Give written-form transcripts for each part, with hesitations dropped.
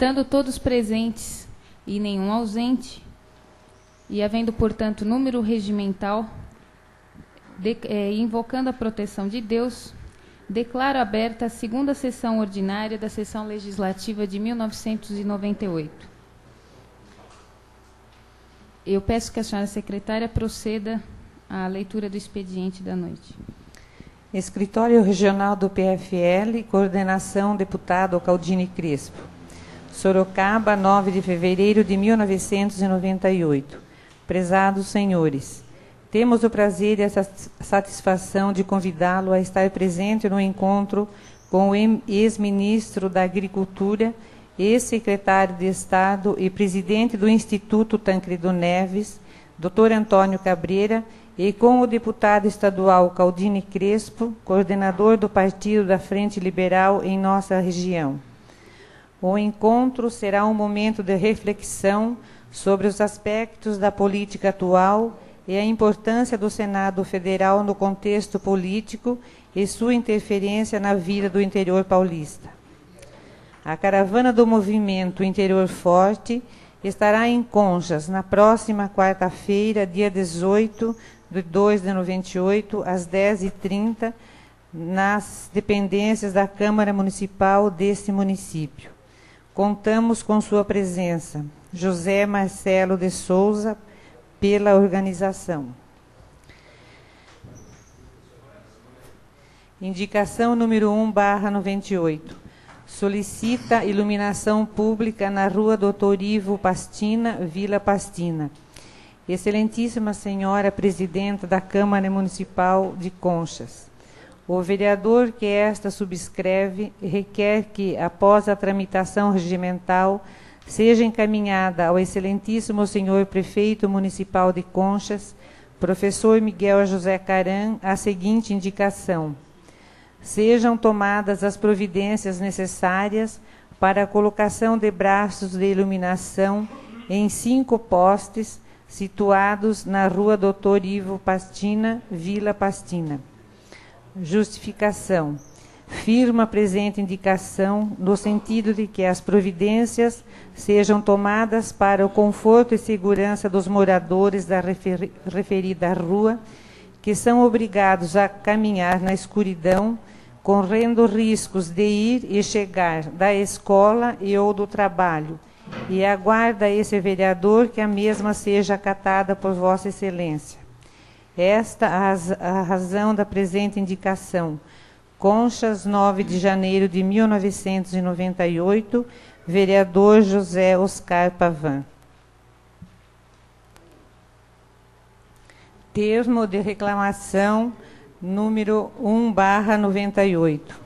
Estando todos presentes e nenhum ausente, e havendo, portanto, número regimental, invocando a proteção de Deus, declaro aberta a segunda sessão ordinária da sessão legislativa de 1998. Eu peço que a senhora secretária proceda à leitura do expediente da noite. Escritório Regional do PFL, coordenação deputado Caldini Crespo. Sorocaba, 9 de fevereiro de 1998. Prezados senhores, temos o prazer e a satisfação de convidá-lo a estar presente no encontro com o ex-ministro da Agricultura, ex-secretário de Estado e presidente do Instituto Tancredo Neves, Dr. Antônio Cabreira, e com o deputado estadual Caldini Crespo, coordenador do Partido da Frente Liberal em nossa região. O encontro será um momento de reflexão sobre os aspectos da política atual e a importância do Senado Federal no contexto político e sua interferência na vida do interior paulista. A caravana do movimento Interior Forte estará em Conchas na próxima quarta-feira, dia 18 de 2 de 98, às 10h30, nas dependências da Câmara Municipal deste município. Contamos com sua presença. José Marcelo de Souza, pela organização. Indicação número 1/98. Solicita iluminação pública na Rua Doutor Ivo Pastina, Vila Pastina. Excelentíssima Senhora Presidenta da Câmara Municipal de Conchas, o vereador que esta subscreve requer que, após a tramitação regimental, seja encaminhada ao Excelentíssimo Senhor Prefeito Municipal de Conchas, Professor Miguel José Caram, a seguinte indicação: sejam tomadas as providências necessárias para a colocação de braços de iluminação em 5 postes situados na Rua Doutor Ivo Pastina, Vila Pastina. Justificação. Firma a presente indicação no sentido de que as providências sejam tomadas para o conforto e segurança dos moradores da referida rua, que são obrigados a caminhar na escuridão, correndo riscos de ir e chegar da escola e ou do trabalho, e aguarda esse vereador que a mesma seja acatada por Vossa Excelência. Esta a razão da presente indicação. Conchas, 9 de janeiro de 1998, vereador José Oscar Pavan. Termo de reclamação número 1/98.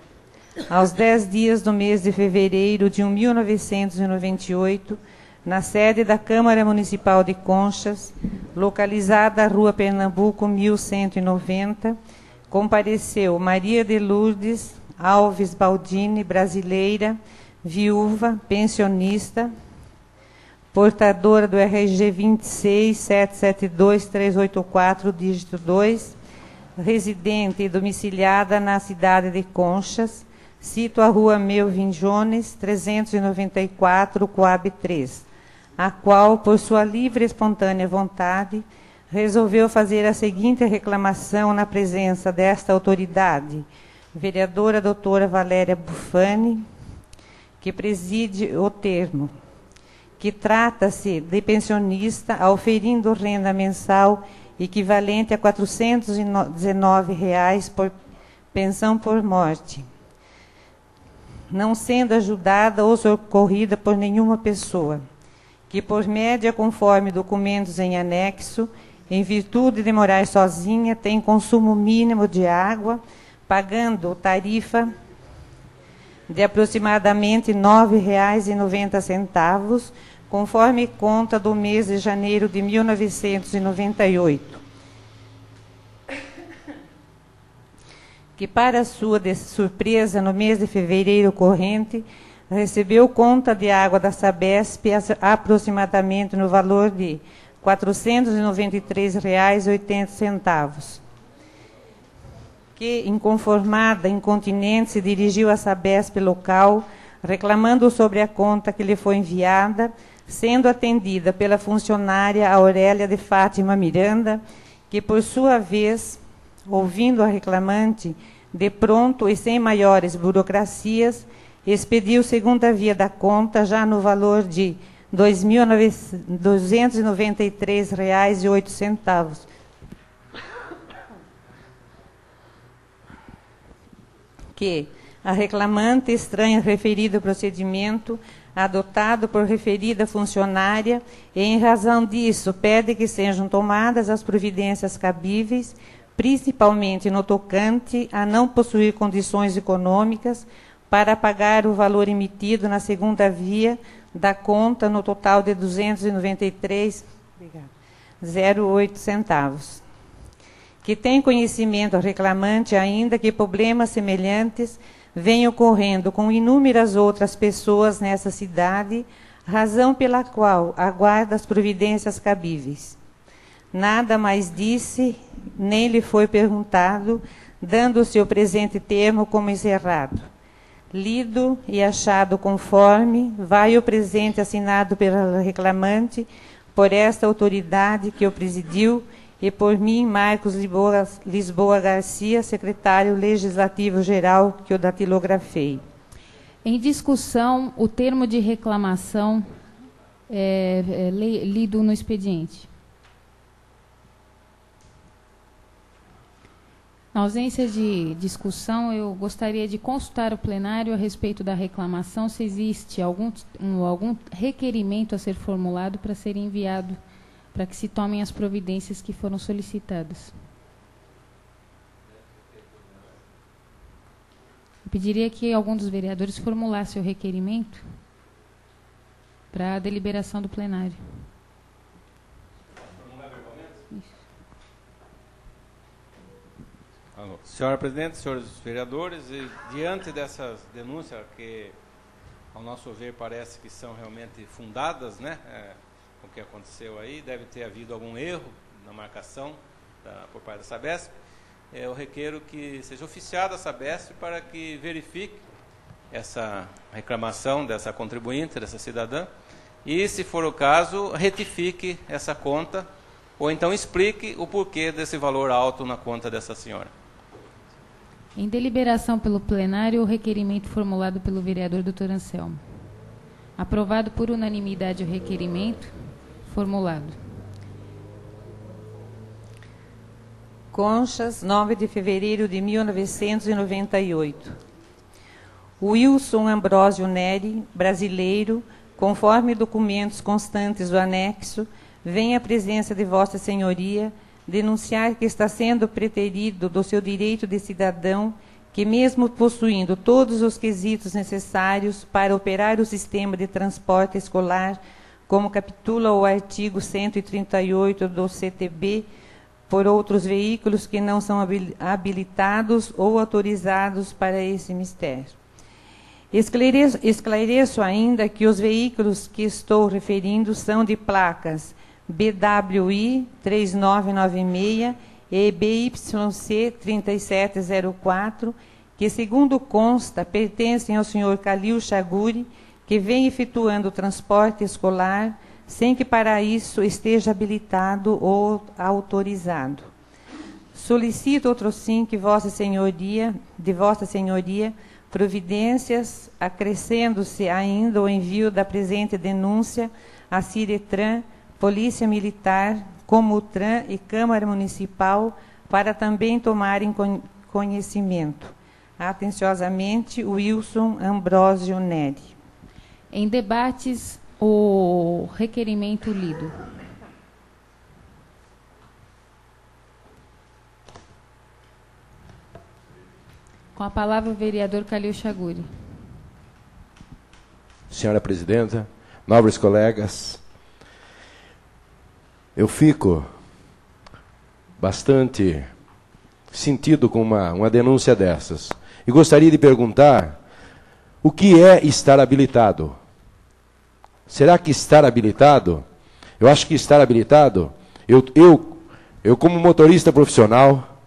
Aos 10 dias do mês de fevereiro de 1998, na sede da Câmara Municipal de Conchas, localizada à Rua Pernambuco, 1190, compareceu Maria de Lourdes Alves Baldini, brasileira, viúva, pensionista, portadora do RG 26772384, dígito 2, residente e domiciliada na cidade de Conchas, cito a Rua Melvin Jones, 394, Coab 3, a qual, por sua livre e espontânea vontade, resolveu fazer a seguinte reclamação na presença desta autoridade, vereadora doutora Valéria Bufani, que preside o termo, que trata-se de pensionista auferindo renda mensal equivalente a R$ 419 por pensão por morte, não sendo ajudada ou socorrida por nenhuma pessoa, que por média, conforme documentos em anexo, em virtude de morar sozinha, tem consumo mínimo de água, pagando tarifa de aproximadamente R$ 9,90, conforme conta do mês de janeiro de 1998. Que, para sua surpresa, no mês de fevereiro corrente, recebeu conta de água da Sabesp aproximadamente no valor de R$ 493,80. Que, inconformada, incontinente, se dirigiu à Sabesp local, reclamando sobre a conta que lhe foi enviada, sendo atendida pela funcionária Aurélia de Fátima Miranda, que, por sua vez, ouvindo a reclamante, de pronto e sem maiores burocracias, expediu segunda via da conta, já no valor de R$ 2.293,08. Que a reclamante estranha referido procedimento adotado por referida funcionária e, em razão disso, pede que sejam tomadas as providências cabíveis, principalmente no tocante a não possuir condições econômicas para pagar o valor emitido na segunda via da conta no total de R$ 293,08 centavos. Que tem conhecimento a reclamante ainda que problemas semelhantes vêm ocorrendo com inúmeras outras pessoas nessa cidade, razão pela qual aguarda as providências cabíveis. Nada mais disse, nem lhe foi perguntado, dando-se o presente termo como encerrado. Lido e achado conforme, vai o presente assinado pela reclamante, por esta autoridade que o presidiu, e por mim, Marcos Lisboa Garcia, secretário legislativo-geral, que o datilografei. Em discussão, o termo de reclamação é lido no expediente. Na ausência de discussão, eu gostaria de consultar o plenário a respeito da reclamação, se existe algum requerimento a ser formulado para ser enviado, para que se tomem as providências que foram solicitadas. Eu pediria que algum dos vereadores formulasse o requerimento para a deliberação do plenário. Senhora Presidente, senhores vereadores, e diante dessas denúncias que, ao nosso ver, parece que são realmente fundadas, né, com o que aconteceu aí, deve ter havido algum erro na marcação por parte da Sabesp, eu requeiro que seja oficiada a Sabesp para que verifique essa reclamação dessa contribuinte, dessa cidadã, e, se for o caso, retifique essa conta, ou então explique o porquê desse valor alto na conta dessa senhora. Em deliberação pelo plenário, o requerimento formulado pelo vereador Dr. Anselmo. Aprovado por unanimidade o requerimento formulado. Conchas, 9 de fevereiro de 1998. Wilson Ambrósio Neri, brasileiro, conforme documentos constantes do anexo, vem à presença de Vossa Senhoria denunciar que está sendo preterido do seu direito de cidadão, que mesmo possuindo todos os quesitos necessários para operar o sistema de transporte escolar, como capitula o artigo 138 do CTB, por outros veículos que não são habilitados ou autorizados para esse mistério. Esclareço ainda que os veículos que estou referindo são de placas BWI 3996 e BYC 3704, que, segundo consta, pertencem ao senhor Calil Chaguri, que vem efetuando o transporte escolar sem que para isso esteja habilitado ou autorizado. Solicito outrosim que Vossa Senhoria, providências, acrescendo-se ainda o envio da presente denúncia à Ciretran, Polícia Militar, Comutran e Câmara Municipal, para também tomarem conhecimento. Atenciosamente, Wilson Ambrósio Neri. Em debates, o requerimento lido. Com a palavra o vereador Calil Chaguri. Senhora Presidenta, nobres colegas, eu fico bastante sentido com uma denúncia dessas. E gostaria de perguntar o que é estar habilitado. Será que estar habilitado? Eu acho que estar habilitado, eu como motorista profissional,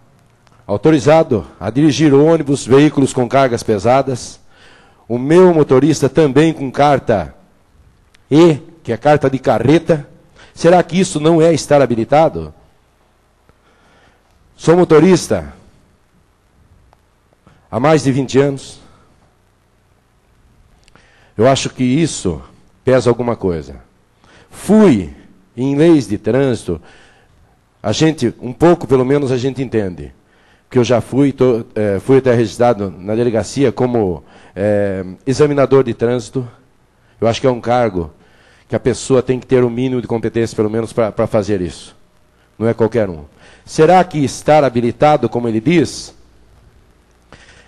autorizado a dirigir ônibus, veículos com cargas pesadas, o meu motorista também com carta E, que é carta de carreta, será que isso não é estar habilitado? Sou motorista há mais de 20 anos. Eu acho que isso pesa alguma coisa. Fui em leis de trânsito, a gente, um pouco pelo menos a gente entende. Que eu já fui até registrado na delegacia como examinador de trânsito. Eu acho que é um cargo que a pessoa tem que ter o mínimo de competência, pelo menos, para fazer isso. Não é qualquer um. Será que estar habilitado, como ele diz,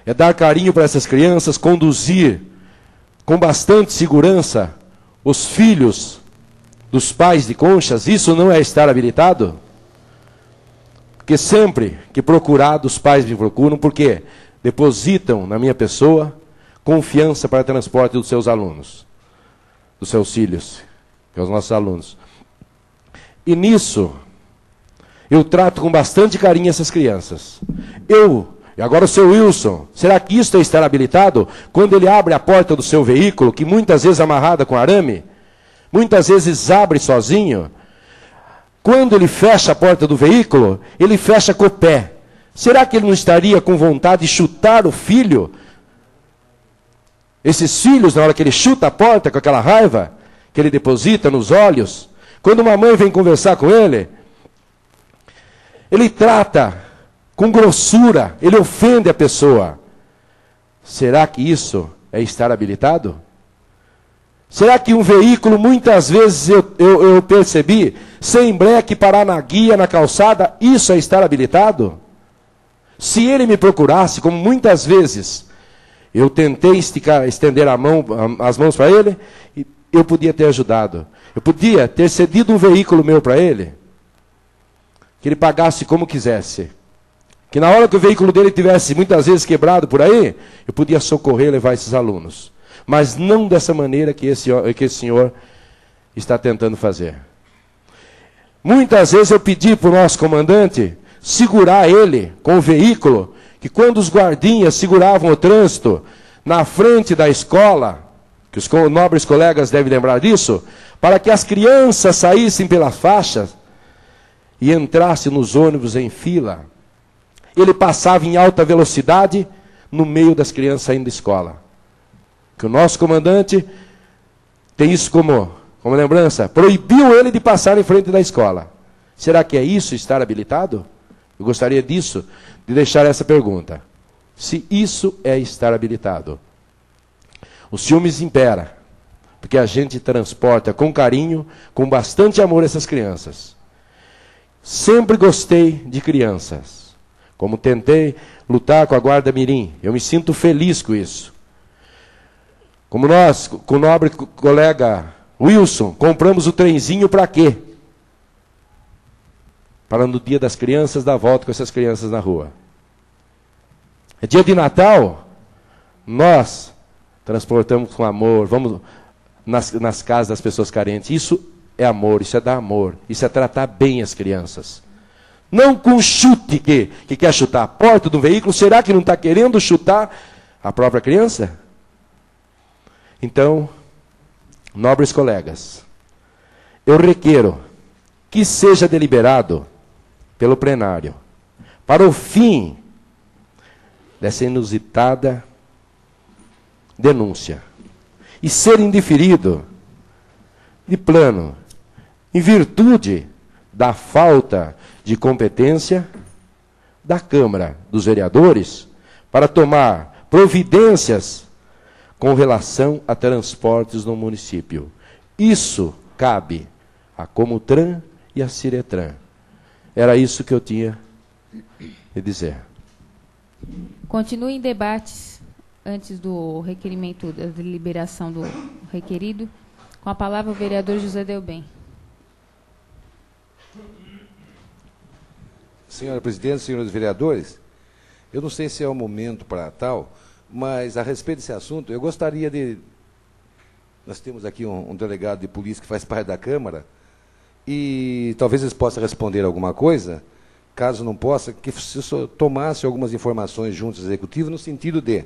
é dar carinho para essas crianças, conduzir com bastante segurança os filhos dos pais de conchas? Isso não é estar habilitado? Porque sempre que procurado, os pais me procuram, porque depositam na minha pessoa confiança para transporte dos seus alunos, dos seus filhos, que são os nossos alunos. E nisso, eu trato com bastante carinho essas crianças. E agora o seu Wilson, será que isso é estar habilitado? Quando ele abre a porta do seu veículo, que muitas vezes é amarrada com arame, muitas vezes abre sozinho, quando ele fecha a porta do veículo, ele fecha com o pé. Será que ele não estaria com vontade de chutar o filho? Esses filhos, na hora que ele chuta a porta com aquela raiva, que ele deposita nos olhos, quando uma mãe vem conversar com ele trata com grossura, ele ofende a pessoa. Será que isso é estar habilitado? Será que um veículo, muitas vezes eu percebi, sem breque, parar na guia, na calçada, isso é estar habilitado? Se ele me procurasse, como muitas vezes eu tentei estender as mãos para ele, eu podia ter ajudado. Eu podia ter cedido um veículo meu para ele, que ele pagasse como quisesse. Que na hora que o veículo dele tivesse muitas vezes quebrado por aí, eu podia socorrer e levar esses alunos. Mas não dessa maneira que esse senhor está tentando fazer. Muitas vezes eu pedi para o nosso comandante segurar ele com o veículo, que quando os guardinhas seguravam o trânsito na frente da escola, que os nobres colegas devem lembrar disso, para que as crianças saíssem pelas faixas e entrassem nos ônibus em fila, ele passava em alta velocidade no meio das crianças saindo da escola. Que o nosso comandante tem isso como lembrança, proibiu ele de passar em frente da escola. Será que é isso estar habilitado? Eu gostaria disso, de deixar essa pergunta. Se isso é estar habilitado. O ciúmes impera, porque a gente transporta com carinho, com bastante amor essas crianças. Sempre gostei de crianças. Como tentei lutar com a Guarda Mirim, eu me sinto feliz com isso. Como nós, com o nobre colega Wilson, compramos o trenzinho para quê? Para no dia das crianças dar volta com essas crianças na rua. É dia de Natal, nós transportamos com amor, vamos nas casas das pessoas carentes. Isso é amor, isso é dar amor, isso é tratar bem as crianças. Não com chute que quer chutar a porta do veículo. Será que não está querendo chutar a própria criança? Então, nobres colegas, eu requero que seja deliberado pelo plenário, para o fim dessa inusitada denúncia, e ser indeferido de plano, em virtude da falta de competência da Câmara dos Vereadores para tomar providências com relação a transportes no município. Isso cabe a Comutran e a Ciretran. Era isso que eu tinha de dizer. Continue em debates antes do requerimento, da deliberação do requerido. Com a palavra o vereador José Delbem. Senhora presidente, senhores vereadores, eu não sei se é o momento para tal, mas a respeito desse assunto, eu gostaria de... Nós temos aqui um delegado de polícia que faz parte da Câmara, e talvez eles possam responder alguma coisa, caso não possa, que se tomasse algumas informações juntos ao Executivo, no sentido de,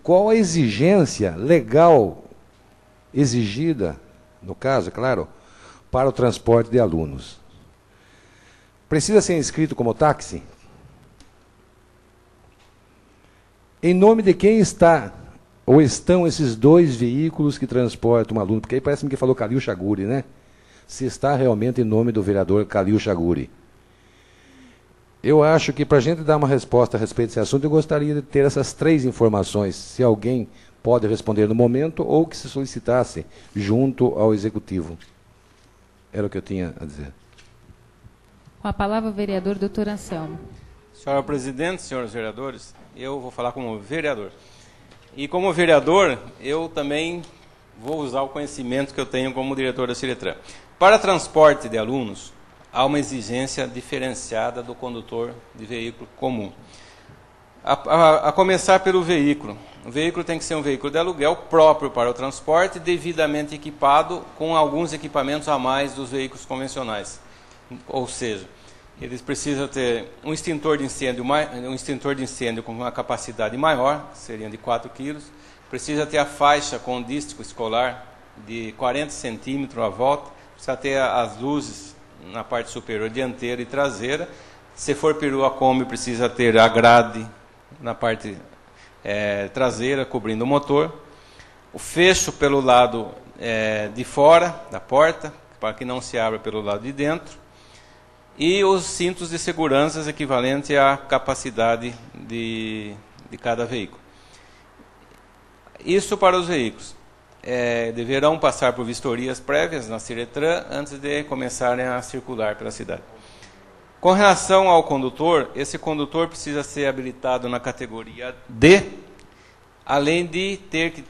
qual a exigência legal exigida, no caso, é claro, para o transporte de alunos. Precisa ser inscrito como táxi? Em nome de quem está ou estão esses dois veículos que transportam um aluno? Porque aí parece-me que falou Calil Chaguri, né? Se está realmente em nome do vereador Calil Chaguri. Eu acho que, para a gente dar uma resposta a respeito desse assunto, eu gostaria de ter essas 3 informações, se alguém pode responder no momento ou que se solicitasse junto ao Executivo. Era o que eu tinha a dizer. Com a palavra o vereador Dr. Anselmo. Senhora Presidente, senhores vereadores, eu vou falar como vereador. E como vereador, eu também vou usar o conhecimento que eu tenho como diretor da Ciretran. Para transporte de alunos, há uma exigência diferenciada do condutor de veículo comum. A começar pelo veículo. O veículo tem que ser um veículo de aluguel próprio para o transporte, devidamente equipado com alguns equipamentos a mais dos veículos convencionais. Ou seja, eles precisam ter um extintor de incêndio com uma capacidade maior, que seriam de 4 kg. Precisa ter a faixa com dístico escolar de 40 centímetros à volta. Precisa ter as luzes na parte superior dianteira e traseira. Se for perua Kombi, precisa ter a grade na parte traseira, cobrindo o motor. O fecho pelo lado de fora da porta, para que não se abra pelo lado de dentro. E os cintos de segurança equivalentes à capacidade de cada veículo. Isso para os veículos. Deverão passar por vistorias prévias na Ciretran antes de começarem a circular pela cidade. Com relação ao condutor, esse condutor precisa ser habilitado na categoria D, além de ter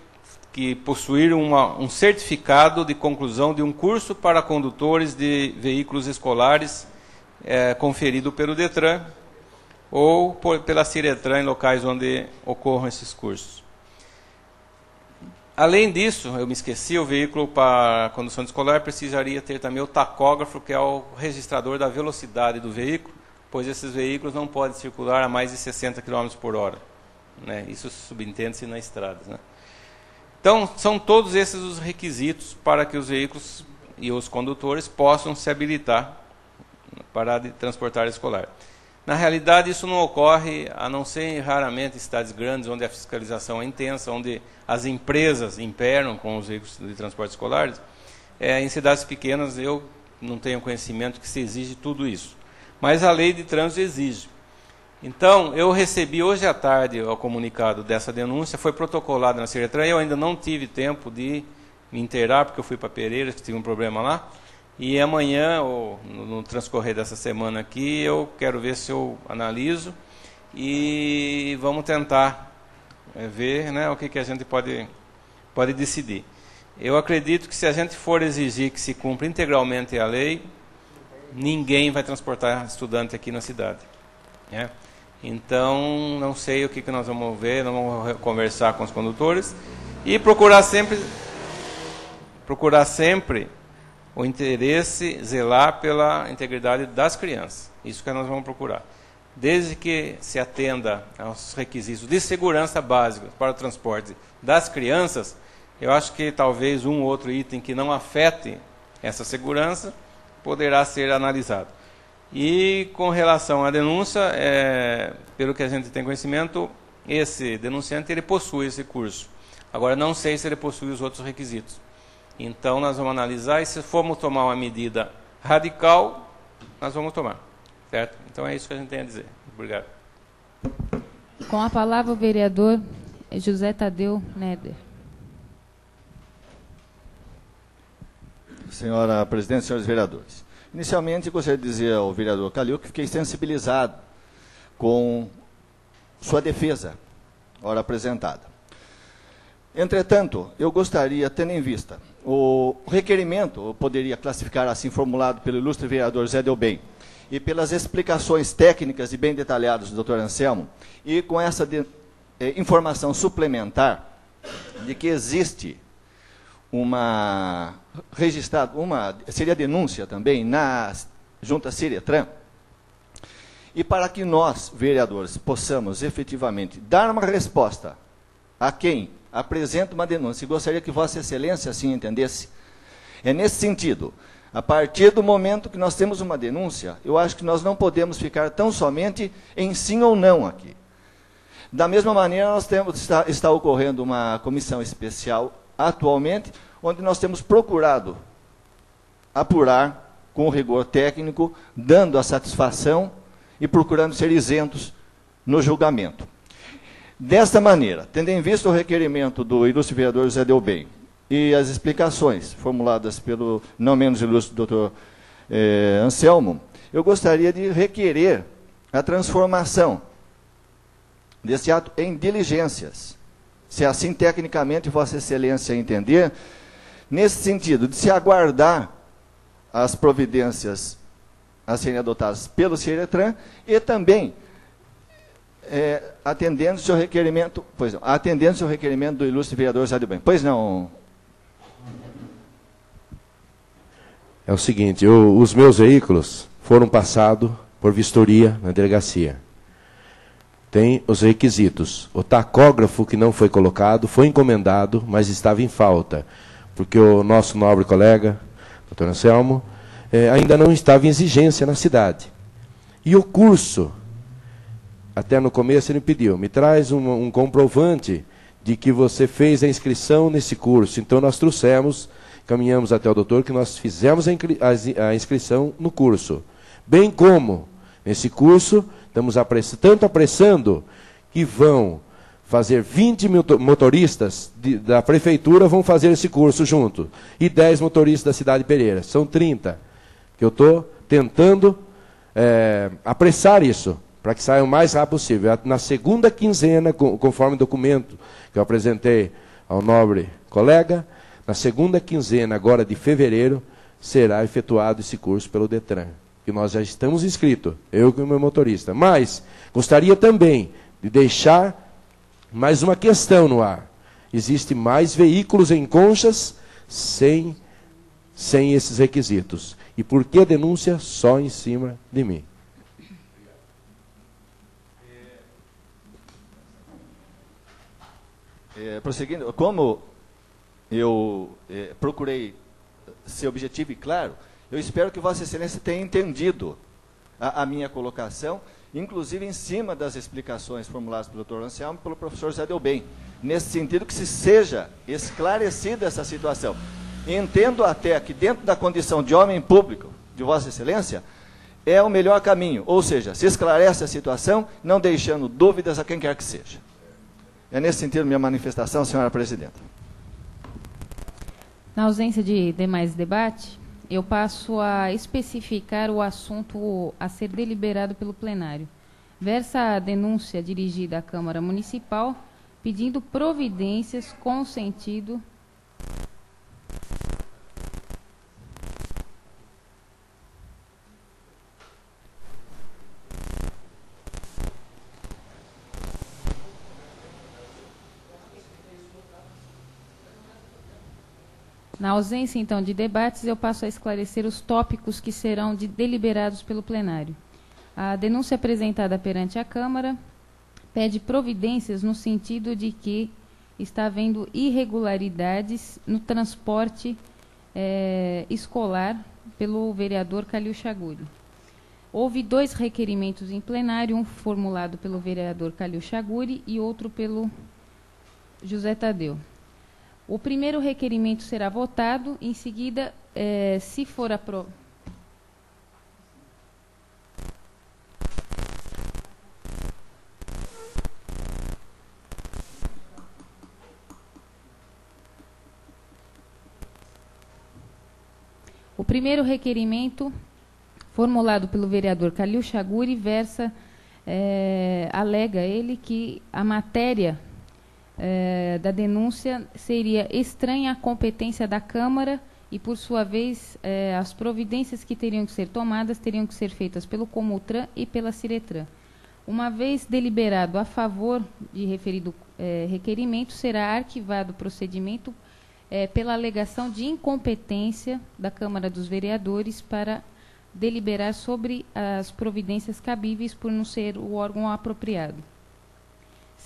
que possuir um certificado de conclusão de um curso para condutores de veículos escolares conferido pelo Detran ou pela Ciretran em locais onde ocorram esses cursos. Além disso, eu me esqueci, o veículo para condução escolar precisaria ter também o tacógrafo, que é o registrador da velocidade do veículo, pois esses veículos não podem circular a mais de 60 km por hora. Né? Isso subentende-se nas estradas. Né? Então, são todos esses os requisitos para que os veículos e os condutores possam se habilitar para transportar escolar. Na realidade, isso não ocorre, a não ser raramente em cidades grandes, onde a fiscalização é intensa, onde as empresas imperam com os veículos de transporte escolares. Em cidades pequenas, eu não tenho conhecimento que se exige tudo isso. Mas a lei de trânsito exige. Então, eu recebi hoje à tarde o comunicado dessa denúncia, foi protocolado na Ciretran, eu ainda não tive tempo de me inteirar, porque eu fui para Pereira, que tive um problema lá. E amanhã, ou no transcorrer dessa semana aqui, eu quero ver se eu analiso e vamos tentar ver, né, o que a gente pode decidir. Eu acredito que se a gente for exigir que se cumpra integralmente a lei, ninguém vai transportar estudante aqui na cidade. Né? Então, não sei o que nós vamos ver, nós vamos conversar com os condutores e procurar sempre o interesse, zelar pela integridade das crianças. Isso que nós vamos procurar. Desde que se atenda aos requisitos de segurança básicos para o transporte das crianças, eu acho que talvez um ou outro item que não afete essa segurança poderá ser analisado. E com relação à denúncia, pelo que a gente tem conhecimento, esse denunciante ele possui esse curso. Agora, não sei se ele possui os outros requisitos. Então, nós vamos analisar e se formos tomar uma medida radical, nós vamos tomar. Certo? Então, é isso que a gente tem a dizer. Obrigado. Com a palavra o vereador José Tadeu Neder. Senhora Presidente, senhores vereadores. Inicialmente, gostaria de dizer ao vereador Calil que fiquei sensibilizado com sua defesa, hora apresentada. Entretanto, eu gostaria, tendo em vista o requerimento, eu poderia classificar assim, formulado pelo ilustre vereador Zé Delbem, e pelas explicações técnicas e bem detalhadas do Dr. Anselmo, e com essa informação suplementar de que existe seria denúncia também na junta Ciretran, e para que nós, vereadores, possamos efetivamente dar uma resposta a quem apresenta uma denúncia, e gostaria que Vossa Excelência assim entendesse, é nesse sentido. A partir do momento que nós temos uma denúncia, eu acho que nós não podemos ficar tão somente em sim ou não aqui. Da mesma maneira, nós temos, está ocorrendo uma comissão especial atualmente, onde nós temos procurado apurar com rigor técnico, dando a satisfação e procurando ser isentos no julgamento. Desta maneira, tendo em vista o requerimento do ilustre vereador José Delbem e as explicações formuladas pelo não menos ilustre doutor Anselmo, eu gostaria de requerer a transformação desse ato em diligências, se assim tecnicamente Vossa Excelência entender, nesse sentido de se aguardar as providências a serem adotadas pelo CIRETRAN e também atendendo-se ao requerimento, atendendo-se ao requerimento do ilustre vereador José Delbem. Pois não. É o seguinte, os meus veículos foram passados por vistoria na delegacia. Tem os requisitos. O tacógrafo que não foi colocado foi encomendado, mas estava em falta, porque o nosso nobre colega, doutor Anselmo, ainda não estava em exigência na cidade. E o curso, até no começo ele pediu, me traz um comprovante de que você fez a inscrição nesse curso. Então nós trouxemos, caminhamos até o doutor, que nós fizemos a inscrição no curso. Bem como, nesse curso, estamos tanto apressando que vão fazer 20 motoristas da prefeitura vão fazer esse curso junto. E 10 motoristas da cidade de Pereira. São 30. Que eu estou tentando apressar isso, para que saia o mais rápido possível. Na segunda quinzena, conforme o documento que eu apresentei ao nobre colega, na segunda quinzena agora de fevereiro, será efetuado esse curso pelo DETRAN. Que nós já estamos inscritos, eu e o meu motorista. Mas gostaria também de deixar mais uma questão no ar. Existem mais veículos em Conchas sem esses requisitos. E por que a denúncia só em cima de mim? Prosseguindo, como eu procurei ser objetivo e claro, eu espero que Vossa Excelência tenha entendido a minha colocação, inclusive em cima das explicações formuladas pelo Dr. Anselmo e pelo professor José Delbem, nesse sentido que se seja esclarecida essa situação. Entendo até que dentro da condição de homem público de Vossa Excelência, é o melhor caminho, ou seja, se esclarece a situação, não deixando dúvidas a quem quer que seja. É nesse sentido minha manifestação, senhora presidenta. Na ausência de demais debate, eu passo a especificar o assunto a ser deliberado pelo plenário. Versa a denúncia dirigida à Câmara Municipal, pedindo providências com sentido Na ausência, então, de debates, eu passo a esclarecer os tópicos que serão deliberados pelo plenário. A denúncia apresentada perante a Câmara pede providências no sentido de que está havendo irregularidades no transporte escolar pelo vereador Calil Chaguri. Houve 2 requerimentos em plenário, um formulado pelo vereador Calil Chaguri e outro pelo José Tadeu. O primeiro requerimento será votado, em seguida, se for aprovado. O primeiro requerimento, formulado pelo vereador Calil Chaguri, alega ele que a matéria da denúncia seria estranha à competência da Câmara e, por sua vez, as providências que teriam que ser tomadas teriam que ser feitas pelo Comutran e pela Ciretran. Uma vez deliberado a favor de referido requerimento, será arquivado o procedimento pela alegação de incompetência da Câmara dos Vereadores para deliberar sobre as providências cabíveis por não ser o órgão apropriado.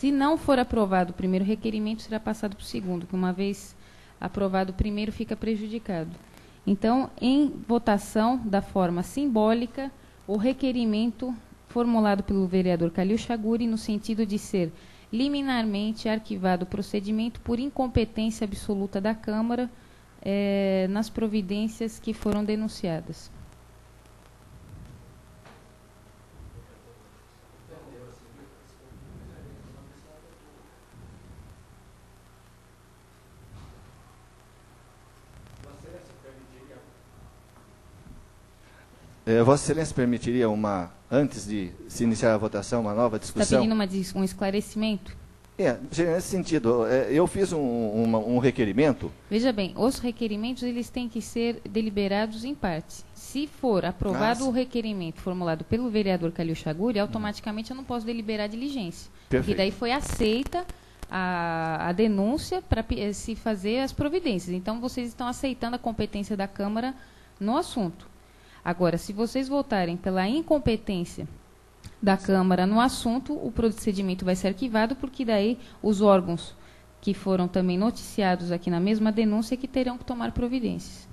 Se não for aprovado o primeiro requerimento, será passado para o segundo, que uma vez aprovado o primeiro, fica prejudicado. Então, em votação, da forma simbólica, o requerimento formulado pelo vereador Calil Chaguri, no sentido de ser liminarmente arquivado o procedimento por incompetência absoluta da Câmara nas providências que foram denunciadas. Vossa Excelência permitiria antes de se iniciar a votação, uma nova discussão? Está pedindo um esclarecimento? Nesse sentido, eu fiz um requerimento. Veja bem, os requerimentos eles têm que ser deliberados em partes. Se for aprovado o requerimento formulado pelo vereador Calil Chaguri, automaticamente eu não posso deliberar diligência. Perfeito. Porque daí foi aceita a denúncia para se fazer as providências. Então, vocês estão aceitando a competência da Câmara no assunto. Agora, se vocês votarem pela incompetência da Câmara no assunto, o procedimento vai ser arquivado, porque daí os órgãos que foram também noticiados aqui na mesma denúncia que terão que tomar providências.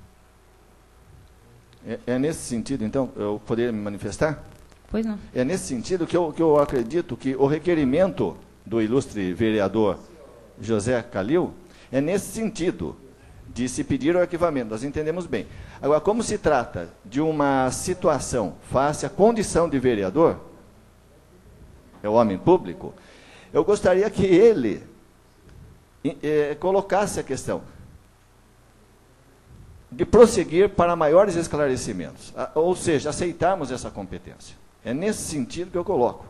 É nesse sentido, então, eu poderia me manifestar? Pois não. É nesse sentido que eu acredito que o requerimento do ilustre vereador José Calil é nesse sentido, de se pedir o arquivamento, nós entendemos bem. Agora, como se trata de uma situação face à condição de vereador, é o homem público, eu gostaria que ele colocasse a questão de prosseguir para maiores esclarecimentos, ou seja, aceitarmos essa competência. É nesse sentido que eu coloco.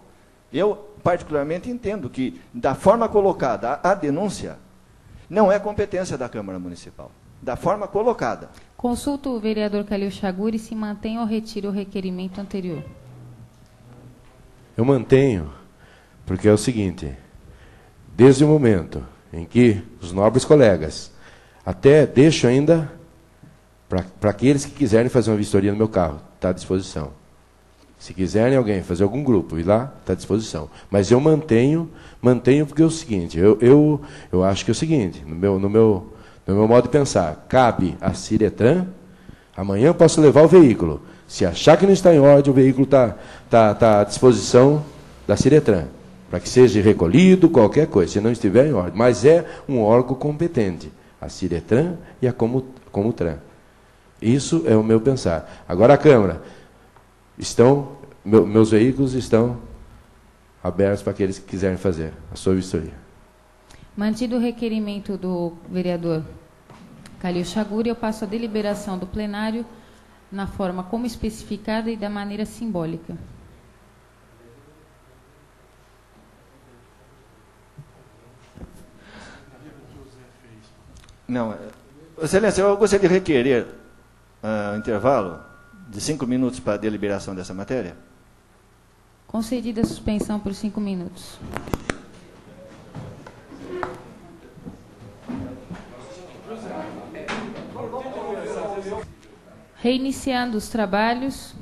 Eu, particularmente, entendo que, da forma colocada a denúncia, não é competência da Câmara Municipal. Da forma colocada. Consulta o vereador Calil Chaguri se mantém ou retira o requerimento anterior. Eu mantenho, porque é o seguinte, desde o momento em que os nobres colegas, até deixo ainda para aqueles que quiserem fazer uma vistoria no meu carro, está à disposição. Se quiserem alguém fazer algum grupo, ir lá, está à disposição. Mas eu mantenho porque é o seguinte, eu acho que é o seguinte, no meu modo de pensar, cabe à Ciretran, amanhã eu posso levar o veículo. Se achar que não está em ordem, o veículo está à disposição da Ciretran, para que seja recolhido, qualquer coisa, se não estiver em ordem. Mas é um órgão competente, a Ciretran e a Comutran. Isso é o meu pensar. Agora a Câmara, meus veículos estão abertos para aqueles que quiserem fazer a sua vistoria. Mantido o requerimento do vereador Calil Chaguri, eu passo a deliberação do plenário na forma como especificada e da maneira simbólica. Não, Excelência, eu gostaria de requerer intervalo de 5 minutos para a deliberação dessa matéria. Concedida a suspensão por 5 minutos. Reiniciando os trabalhos,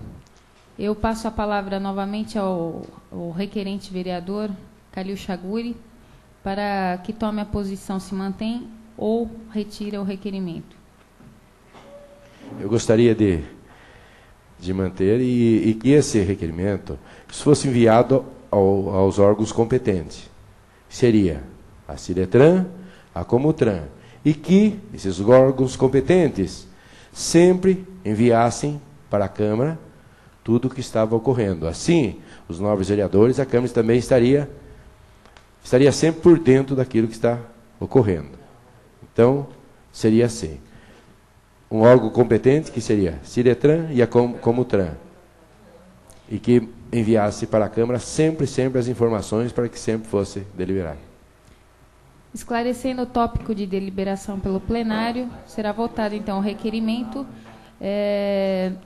eu passo a palavra novamente ao requerente vereador Calil Chaguri para que tome a posição se mantém ou retira o requerimento. Eu gostaria de manter e que esse requerimento fosse enviado aos órgãos competentes. Seria a Ciretran, a Comutran, e que esses órgãos competentes sempre enviassem para a Câmara tudo o que estava ocorrendo. Assim, os nobres vereadores, a Câmara também estaria sempre por dentro daquilo que está ocorrendo. Então, seria assim. Um órgão competente, que seria Ciretran e a Comutran, e que enviasse para a Câmara sempre as informações para que sempre fosse deliberado. Esclarecendo o tópico de deliberação pelo plenário, será votado então o requerimento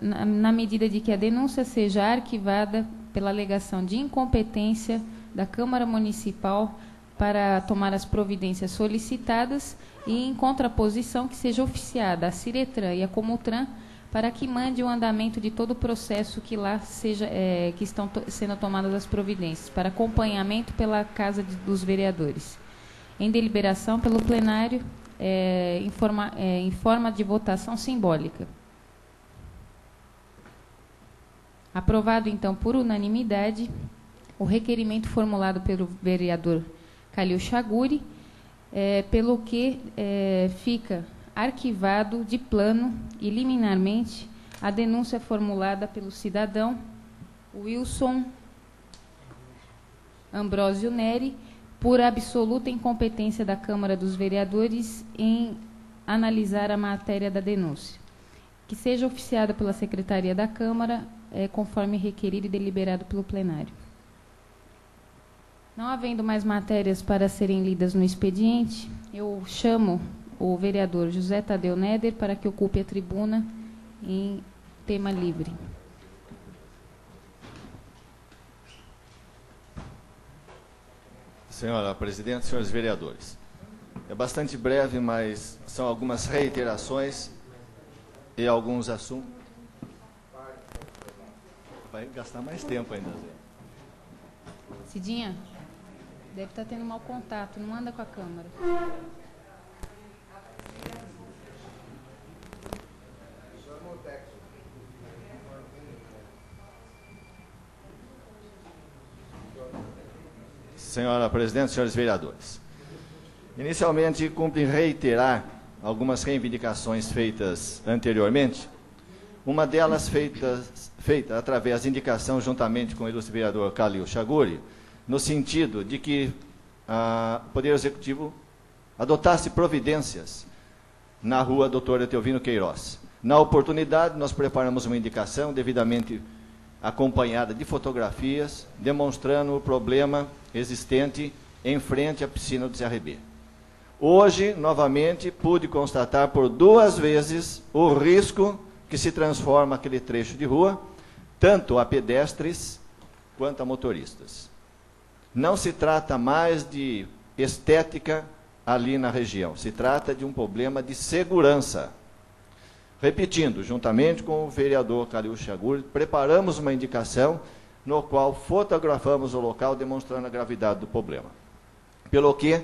na medida de que a denúncia seja arquivada pela alegação de incompetência da Câmara Municipal para tomar as providências solicitadas e em contraposição que seja oficiada a Ciretran e a Comutran para que mande o andamento de todo o processo que lá que estão sendo tomadas as providências, para acompanhamento pela Casa dos Vereadores. Em deliberação pelo plenário, em forma de votação simbólica. Aprovado, então, por unanimidade, o requerimento formulado pelo vereador Calil Chaguri, pelo que fica arquivado de plano e liminarmente a denúncia formulada pelo cidadão Wilson Ambrósio Neri, por absoluta incompetência da Câmara dos Vereadores em analisar a matéria da denúncia, que seja oficiada pela Secretaria da Câmara, conforme requerido e deliberado pelo plenário. Não havendo mais matérias para serem lidas no expediente, eu chamo o vereador José Tadeu Neder para que ocupe a tribuna em tema livre. Senhora presidente, senhores vereadores, é bastante breve, mas são algumas reiterações e alguns assuntos. Vai gastar mais tempo ainda, Zé. Cidinha, deve estar tendo mau contato, não anda com a câmera. Senhora presidente, senhores vereadores, inicialmente cumpre reiterar algumas reivindicações feitas anteriormente, uma delas feita através de indicação juntamente com o ilustre vereador Calil Chaguri, no sentido de que o Poder Executivo adotasse providências na rua Doutor Etelvino Queiroz. Na oportunidade, nós preparamos uma indicação devidamente acompanhada de fotografias, demonstrando o problema existente em frente à piscina do CRB. Hoje, novamente, pude constatar por 2 vezes o risco que se transforma aquele trecho de rua, tanto a pedestres quanto a motoristas. Não se trata mais de estética ali na região, se trata de um problema de segurança. Repetindo, juntamente com o vereador Calil Chaguri, preparamos uma indicação no qual fotografamos o local demonstrando a gravidade do problema. Pelo que,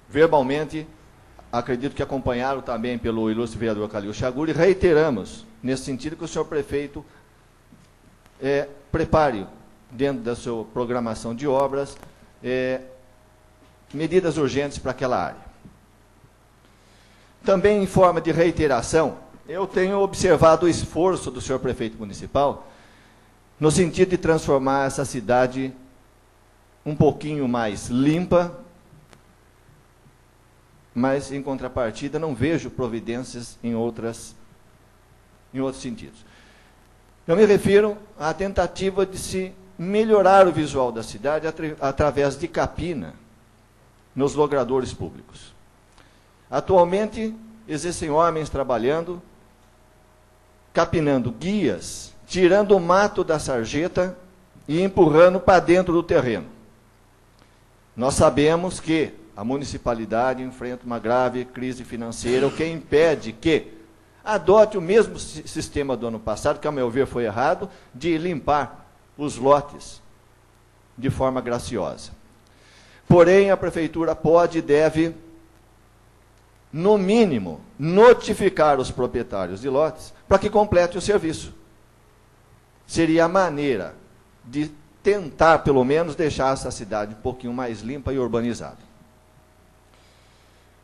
verbalmente, acredito que acompanharam também pelo ilustre vereador Calil Chaguri, reiteramos, nesse sentido, que o senhor prefeito prepare, dentro da sua programação de obras, medidas urgentes para aquela área. Também, em forma de reiteração, eu tenho observado o esforço do senhor prefeito municipal no sentido de transformar essa cidade um pouquinho mais limpa, mas, em contrapartida, não vejo providências em outros sentidos. Eu me refiro à tentativa de se melhorar o visual da cidade através de capina nos logradouros públicos. Atualmente, existem homens trabalhando, capinando guias, tirando o mato da sarjeta e empurrando para dentro do terreno. Nós sabemos que a municipalidade enfrenta uma grave crise financeira, o que impede que adote o mesmo sistema do ano passado, que, a meu ver, foi errado, de limpar os lotes de forma graciosa. Porém, a prefeitura pode e deve, no mínimo, notificar os proprietários de lotes para que complete o serviço. Seria a maneira de tentar, pelo menos, deixar essa cidade um pouquinho mais limpa e urbanizada.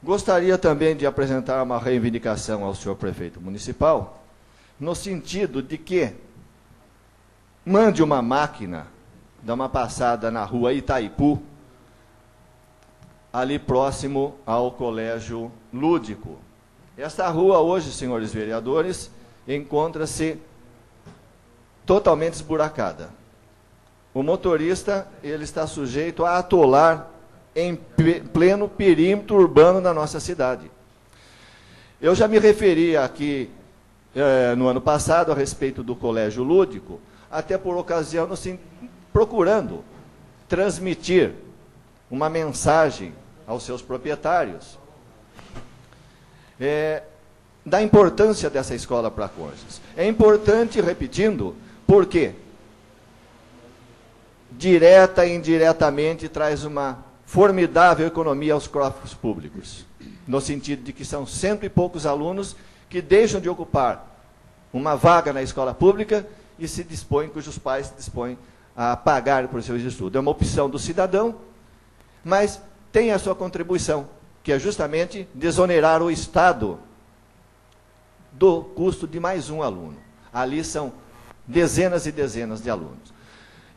Gostaria também de apresentar uma reivindicação ao senhor prefeito municipal, no sentido de que mande uma máquina, dar uma passada na rua Itaipu, ali próximo ao Colégio Lúdico. Esta rua hoje, senhores vereadores, encontra-se totalmente esburacada. O motorista, ele está sujeito a atolar em pleno perímetro urbano da nossa cidade. Eu já me referi aqui no ano passado a respeito do Colégio Lúdico, até por ocasião, assim, procurando transmitir uma mensagem aos seus proprietários, da importância dessa escola para Conchas. É importante, repetindo, porque direta e indiretamente traz uma formidável economia aos cofres públicos, no sentido de que são cento e poucos alunos que deixam de ocupar uma vaga na escola pública e se dispõem, cujos pais se dispõem a pagar por seus estudos. É uma opção do cidadão, mas tem a sua contribuição, que é justamente desonerar o Estado do custo de mais um aluno. Ali são dezenas e dezenas de alunos.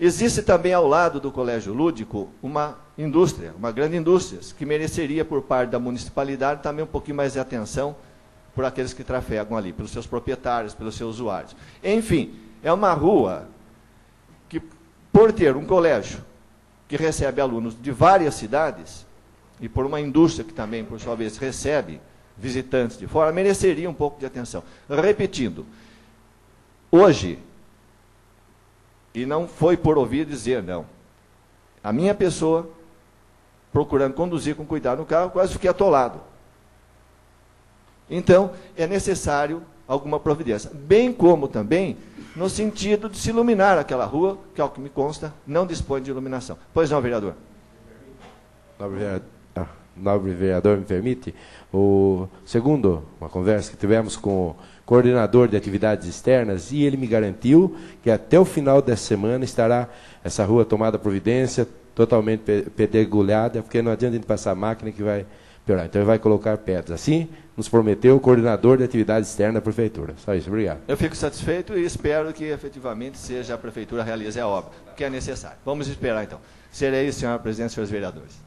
Existe também ao lado do colégio lúdico uma indústria, uma grande indústria, que mereceria por parte da municipalidade também um pouquinho mais de atenção por aqueles que trafegam ali, pelos seus proprietários, pelos seus usuários. Enfim, é uma rua que, por ter um colégio que recebe alunos de várias cidades, e por uma indústria que também, por sua vez, recebe visitantes de fora, mereceria um pouco de atenção. Repetindo, hoje, e não foi por ouvir dizer, não, a minha pessoa, procurando conduzir com cuidado no carro, quase fiquei atolado. Então, é necessário alguma providência. Bem como também no sentido de se iluminar aquela rua, que, ao que me consta, não dispõe de iluminação. Pois não, vereador? Nobre vereador, me permite? Segundo uma conversa que tivemos com o coordenador de atividades externas, e ele me garantiu que até o final dessa semana estará essa rua tomada providência, totalmente pedregulhada, porque não adianta a gente passar a máquina que vai piorar. Então ele vai colocar pedras. Assim nos prometeu o coordenador de atividades externas da prefeitura. Só isso, obrigado. Eu fico satisfeito e espero que efetivamente seja a prefeitura realize a obra, que é necessário. Vamos esperar então. Serei, senhora presidente, senhores vereadores.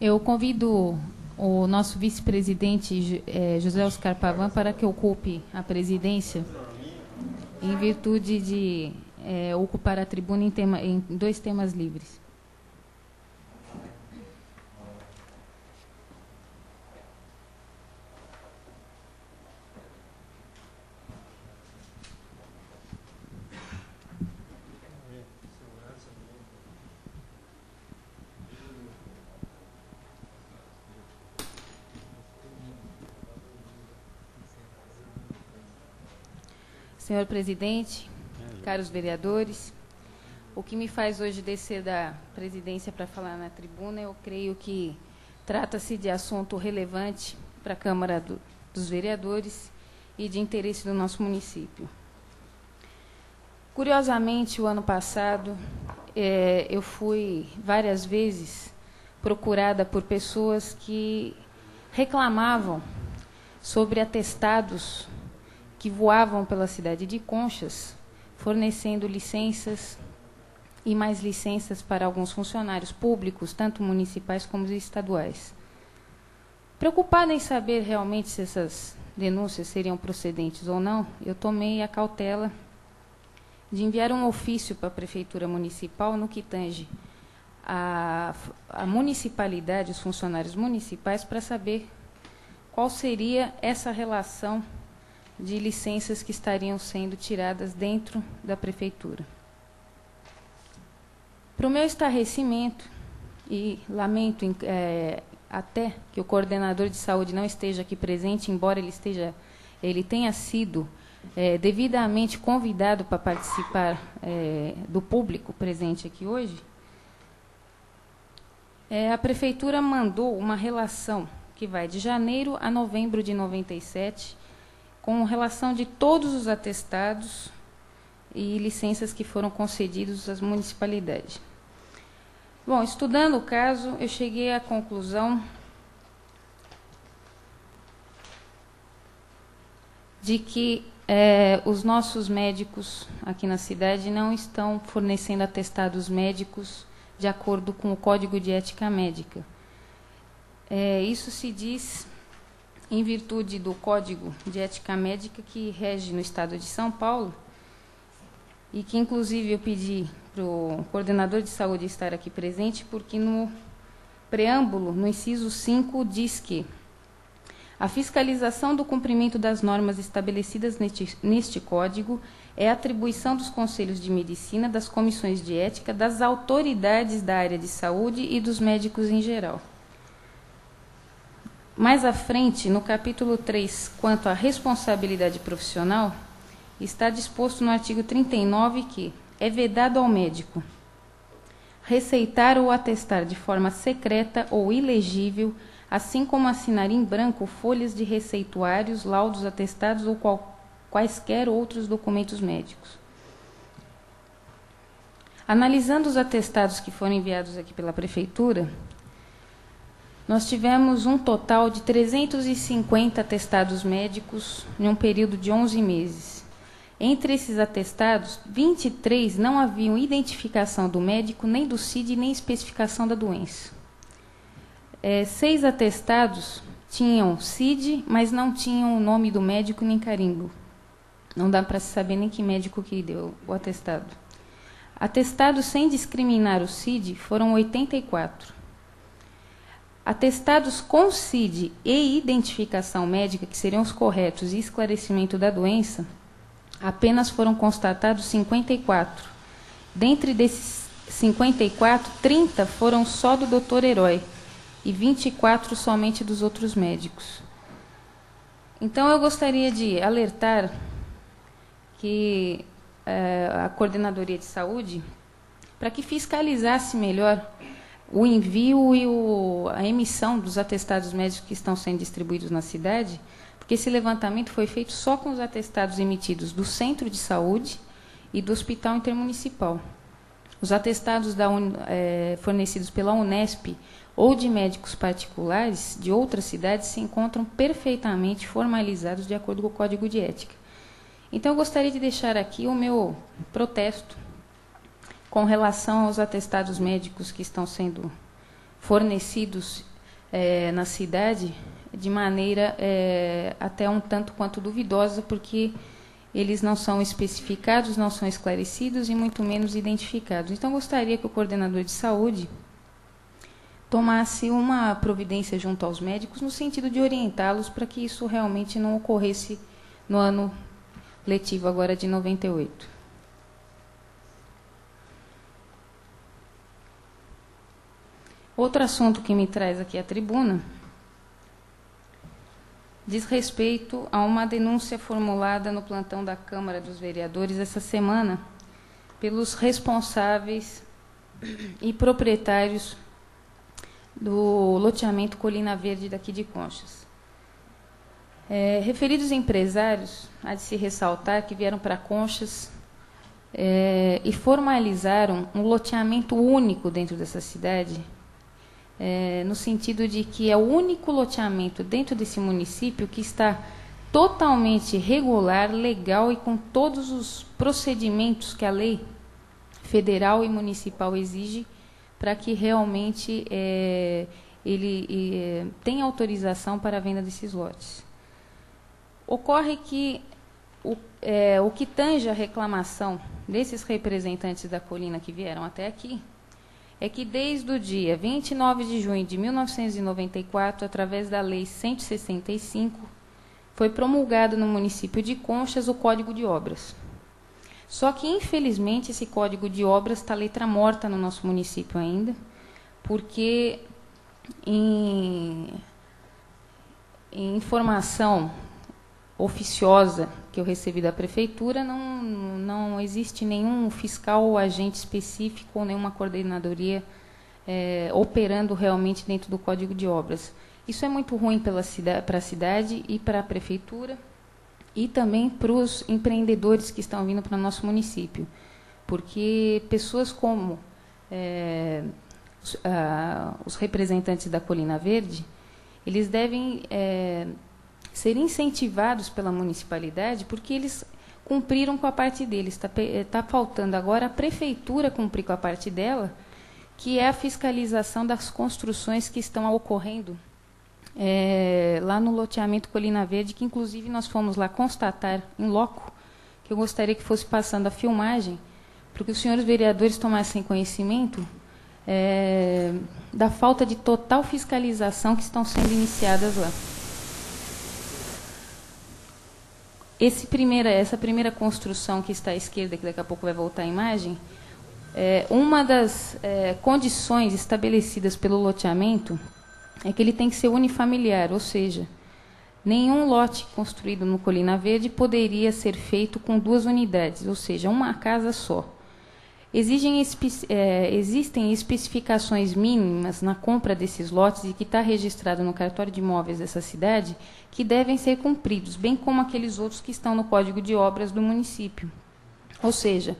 Eu convido o nosso vice-presidente, José Oscar Pavan, para que ocupe a presidência, em virtude de ocupar a tribuna em 2 temas livres. Senhor presidente, caros vereadores, o que me faz hoje descer da presidência para falar na tribuna, eu creio que trata-se de assunto relevante para a Câmara dos Vereadores e de interesse do nosso município. Curiosamente, o ano passado, eu fui várias vezes procurada por pessoas que reclamavam sobre atestados que voavam pela cidade de Conchas, fornecendo licenças e mais licenças para alguns funcionários públicos, tanto municipais como estaduais. Preocupada em saber realmente se essas denúncias seriam procedentes ou não, eu tomei a cautela de enviar um ofício para a Prefeitura Municipal no que tange a municipalidade, os funcionários municipais, para saber qual seria essa relação de licenças que estariam sendo tiradas dentro da prefeitura. Para o meu estarrecimento, e lamento até que o coordenador de saúde não esteja aqui presente, embora ele tenha sido devidamente convidado para participar do público presente aqui hoje, a prefeitura mandou uma relação que vai de janeiro a novembro de 97, com relação de todos os atestados e licenças que foram concedidos às municipalidades. Bom, estudando o caso, eu cheguei à conclusão de que os nossos médicos aqui na cidade não estão fornecendo atestados médicos de acordo com o Código de Ética Médica. Isso se diz em virtude do Código de Ética Médica que rege no Estado de São Paulo, e que, inclusive, eu pedi para o coordenador de saúde estar aqui presente, porque no preâmbulo, no inciso 5, diz que a fiscalização do cumprimento das normas estabelecidas neste Código é atribuição dos Conselhos de Medicina, das comissões de ética, das autoridades da área de saúde e dos médicos em geral. mais à frente, no capítulo 3, quanto à responsabilidade profissional, está disposto no artigo 39 que é vedado ao médico receitar ou atestar de forma secreta ou ilegível, assim como assinar em branco folhas de receituários, laudos atestados ou quaisquer outros documentos médicos. Analisando os atestados que foram enviados aqui pela Prefeitura, nós tivemos um total de 350 atestados médicos em um período de 11 meses. Entre esses atestados, 23 não haviam identificação do médico, nem do CID, nem especificação da doença. 6 atestados tinham CID, mas não tinham o nome do médico nem carimbo. Não dá para saber nem que médico que deu o atestado. Atestados sem discriminar o CID foram 84. Atestados com CID e identificação médica, que seriam os corretos, e esclarecimento da doença, apenas foram constatados 54. Dentre desses 54, 30 foram só do Dr. Herói e 24 somente dos outros médicos. Então, eu gostaria de alertar que a Coordenadoria de Saúde, para que fiscalizasse melhor o envio e a emissão dos atestados médicos que estão sendo distribuídos na cidade, porque esse levantamento foi feito só com os atestados emitidos do Centro de Saúde e do Hospital Intermunicipal. Os atestados fornecidos pela Unesp ou de médicos particulares de outras cidades se encontram perfeitamente formalizados de acordo com o Código de Ética. Então, eu gostaria de deixar aqui o meu protesto com relação aos atestados médicos que estão sendo fornecidos na cidade, de maneira até um tanto quanto duvidosa, porque eles não são especificados, não são esclarecidos e muito menos identificados. Então, gostaria que o coordenador de saúde tomasse uma providência junto aos médicos no sentido de orientá-los para que isso realmente não ocorresse no ano letivo agora de 98. Outro assunto que me traz aqui à tribuna diz respeito a uma denúncia formulada no plantão da Câmara dos Vereadores essa semana pelos responsáveis e proprietários do loteamento Colina Verde daqui de Conchas. Referidos empresários, há de se ressaltar que vieram para Conchas e formalizaram um loteamento único dentro dessa cidade, no sentido de que é o único loteamento dentro desse município que está totalmente regular, legal e com todos os procedimentos que a lei federal e municipal exige para que realmente ele tenha autorização para a venda desses lotes. Ocorre que o que tange a reclamação desses representantes da colina que vieram até aqui é que desde o dia 29 de junho de 1994, através da Lei 165, foi promulgado no município de Conchas o Código de Obras. Só que, infelizmente, esse Código de Obras está letra morta no nosso município ainda, porque em informação oficiosa que eu recebi da Prefeitura, não existe nenhum fiscal ou agente específico ou nenhuma coordenadoria operando realmente dentro do Código de Obras. Isso é muito ruim para a cidade e para a Prefeitura e também para os empreendedores que estão vindo para o nosso município, porque pessoas como os representantes da Colina Verde, eles devem ser incentivados pela municipalidade, porque eles cumpriram com a parte deles. Está faltando agora a Prefeitura cumprir com a parte dela, que é a fiscalização das construções que estão ocorrendo lá no loteamento Colina Verde, que inclusive nós fomos lá constatar em loco, que eu gostaria que fosse passando a filmagem, para que os senhores vereadores tomassem conhecimento da falta de total fiscalização que estão sendo iniciadas lá. Essa primeira construção que está à esquerda, que daqui a pouco vai voltar a imagem, uma das condições estabelecidas pelo loteamento é que ele tem que ser unifamiliar, ou seja, nenhum lote construído no Colina Verde poderia ser feito com 2 unidades, ou seja, uma casa só. Existem especificações mínimas na compra desses lotes e que está registrado no cartório de imóveis dessa cidade que devem ser cumpridos, bem como aqueles outros que estão no Código de Obras do município. Ou seja,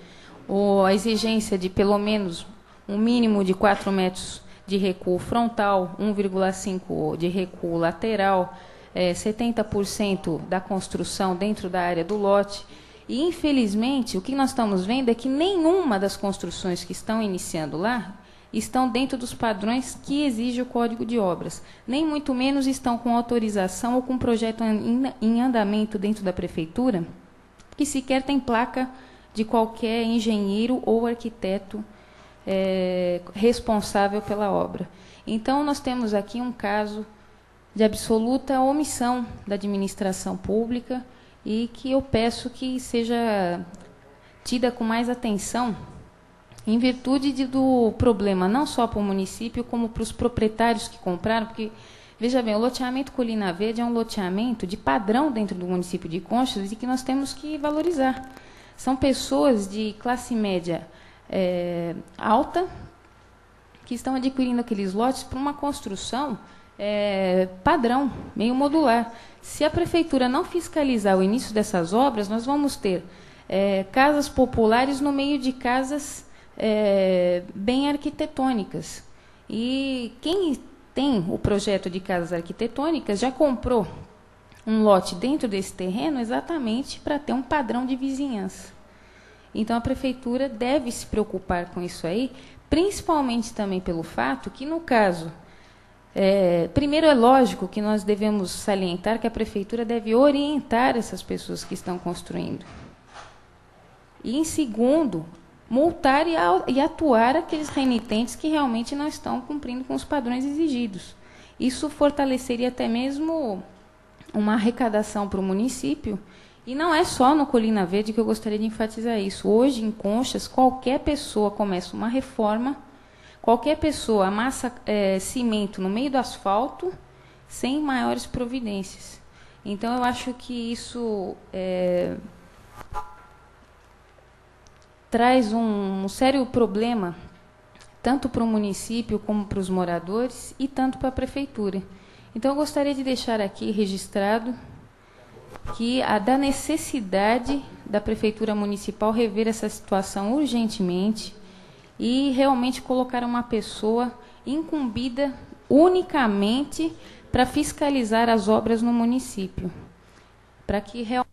a exigência de pelo menos um mínimo de 4 metros de recuo frontal, 1,5 de recuo lateral, 70% da construção dentro da área do lote. E, infelizmente, o que nós estamos vendo é que nenhuma das construções que estão iniciando lá estão dentro dos padrões que exige o Código de Obras. Nem muito menos estão com autorização ou com projeto em andamento dentro da Prefeitura, que sequer tem placa de qualquer engenheiro ou arquiteto responsável pela obra. Então, nós temos aqui um caso de absoluta omissão da administração pública, e que eu peço que seja tida com mais atenção, em virtude do problema, não só para o município, como para os proprietários que compraram, porque, veja bem, o loteamento Colina Verde é um loteamento de padrão dentro do município de Conchas e que nós temos que valorizar. São pessoas de classe média alta que estão adquirindo aqueles lotes para uma construção padrão, meio modular. Se a Prefeitura não fiscalizar o início dessas obras, nós vamos ter casas populares no meio de casas bem arquitetônicas. E quem tem o projeto de casas arquitetônicas já comprou um lote dentro desse terreno exatamente para ter um padrão de vizinhança. Então, a Prefeitura deve se preocupar com isso aí, principalmente também pelo fato que, no caso... primeiro, é lógico que nós devemos salientar que a Prefeitura deve orientar essas pessoas que estão construindo. E, em segundo, multar e atuar aqueles renitentes que realmente não estão cumprindo com os padrões exigidos. Isso fortaleceria até mesmo uma arrecadação para o município. E não é só no Colina Verde que eu gostaria de enfatizar isso. Hoje, em Conchas, qualquer pessoa começa uma reforma, qualquer pessoa amassa cimento no meio do asfalto sem maiores providências. Então, eu acho que isso traz um sério problema, tanto para o município como para os moradores e tanto para a Prefeitura. Então, eu gostaria de deixar aqui registrado que da necessidade da Prefeitura Municipal rever essa situação urgentemente e realmente colocar uma pessoa incumbida unicamente para fiscalizar as obras no município, para que realmente